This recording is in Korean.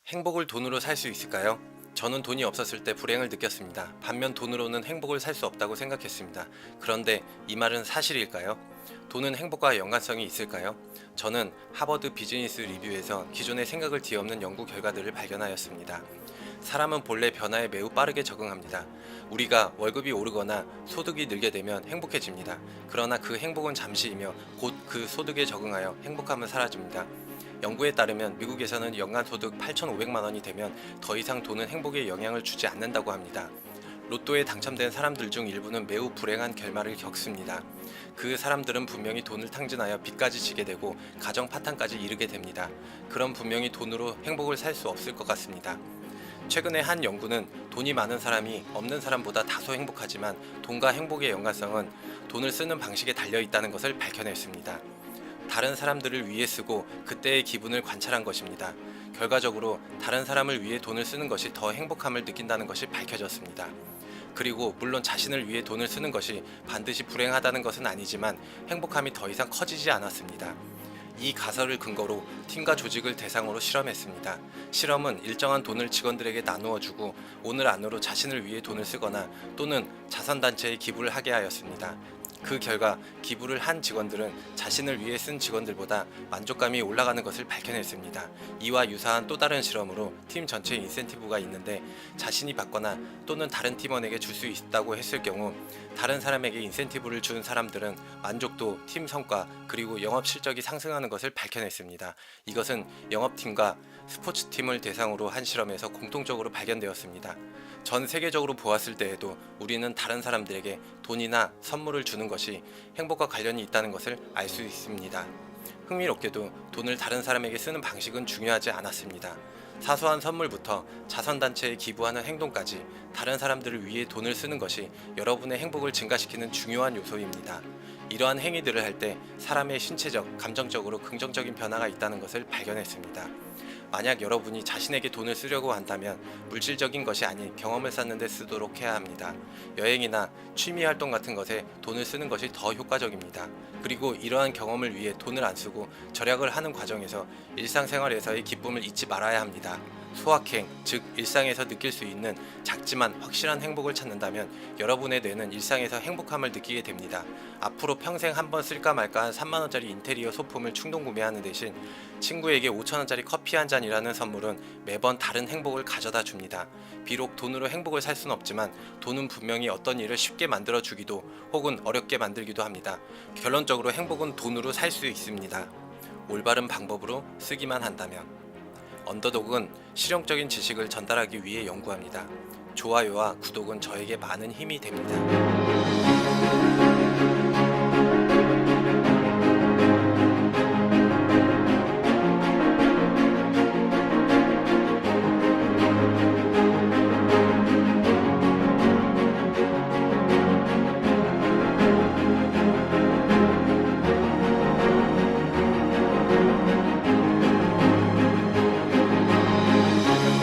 행복을 돈으로 살 수 있을까요? 저는 돈이 없었을 때 불행을 느꼈습니다. 반면 돈으로는 행복을 살 수 없다고 생각했습니다. 그런데 이 말은 사실일까요? 돈은 행복과 연관성이 있을까요? 저는 하버드 비즈니스 리뷰에서 기존의 생각을 뒤엎는 연구 결과들을 발견하였습니다. 사람은 본래 변화에 매우 빠르게 적응합니다. 우리가 월급이 오르거나 소득이 늘게 되면 행복해집니다. 그러나 그 행복은 잠시이며 곧 그 소득에 적응하여 행복함은 사라집니다. 연구에 따르면 미국에서는 연간 소득 8,500만 원이 되면 더 이상 돈은 행복에 영향을 주지 않는다고 합니다. 로또에 당첨된 사람들 중 일부는 매우 불행한 결말을 겪습니다. 그 사람들은 분명히 돈을 탕진하여 빚까지 지게 되고 가정 파탄까지 이르게 됩니다. 그럼 분명히 돈으로 행복을 살 수 없을 것 같습니다. 최근에 한 연구는 돈이 많은 사람이 없는 사람보다 다소 행복하지만 돈과 행복의 연관성은 돈을 쓰는 방식에 달려 있다는 것을 밝혀냈습니다. 다른 사람들을 위해 쓰고 그때의 기분을 관찰한 것입니다. 결과적으로 다른 사람을 위해 돈을 쓰는 것이 더 행복함을 느낀다는 것이 밝혀졌습니다. 그리고 물론 자신을 위해 돈을 쓰는 것이 반드시 불행하다는 것은 아니지만 행복함이 더 이상 커지지 않았습니다. 이 가설을 근거로 팀과 조직을 대상으로 실험했습니다. 실험은 일정한 돈을 직원들에게 나누어 주고 오늘 안으로 자신을 위해 돈을 쓰거나 또는 자선단체에 기부를 하게 하였습니다. 그 결과 기부를 한 직원들은 자신을 위해 쓴 직원들보다 만족감이 올라가는 것을 발견했습니다. 이와 유사한 또 다른 실험으로 팀 전체에 인센티브가 있는데 자신이 받거나 또는 다른 팀원에게 줄 수 있다고 했을 경우 다른 사람에게 인센티브를 준 사람들은 만족도, 팀 성과, 그리고 영업 실적이 상승하는 것을 밝혀냈습니다. 이것은 영업팀과 스포츠팀을 대상으로 한 실험에서 공통적으로 발견되었습니다. 전 세계적으로 보았을 때에도 우리는 다른 사람들에게 돈이나 선물을 주는 것이 행복과 관련이 있다는 것을 알 수 있습니다. 흥미롭게도 돈을 다른 사람에게 쓰는 방식은 중요하지 않았습니다. 사소한 선물부터 자선단체에 기부하는 행동까지 다른 사람들을 위해 돈을 쓰는 것이 여러분의 행복을 증가시키는 중요한 요소입니다. 이러한 행위들을 할 때 사람의 신체적, 감정적으로 긍정적인 변화가 있다는 것을 발견했습니다. 만약 여러분이 자신에게 돈을 쓰려고 한다면 물질적인 것이 아닌 경험을 쌓는 데 쓰도록 해야 합니다. 여행이나 취미활동 같은 것에 돈을 쓰는 것이 더 효과적입니다. 그리고 이러한 경험을 위해 돈을 안 쓰고 절약을 하는 과정에서 일상생활에서의 기쁨을 잊지 말아야 합니다. 소확행, 즉 일상에서 느낄 수 있는 작지만 확실한 행복을 찾는다면 여러분의 뇌는 일상에서 행복함을 느끼게 됩니다. 앞으로 평생 한번 쓸까 말까 한 3만원짜리 인테리어 소품을 충동 구매하는 대신 친구에게 5천원짜리 커피 한 잔이라는 선물은 매번 다른 행복을 가져다 줍니다. 비록 돈으로 행복을 살 수는 없지만 돈은 분명히 어떤 일을 쉽게 만들어 주기도 혹은 어렵게 만들기도 합니다. 결론적으로 행복은 돈으로 살 수 있습니다. 올바른 방법으로 쓰기만 한다면. 언더독은 실용적인 지식을 전달하기 위해 연구합니다. 좋아요와 구독은 저에게 많은 힘이 됩니다.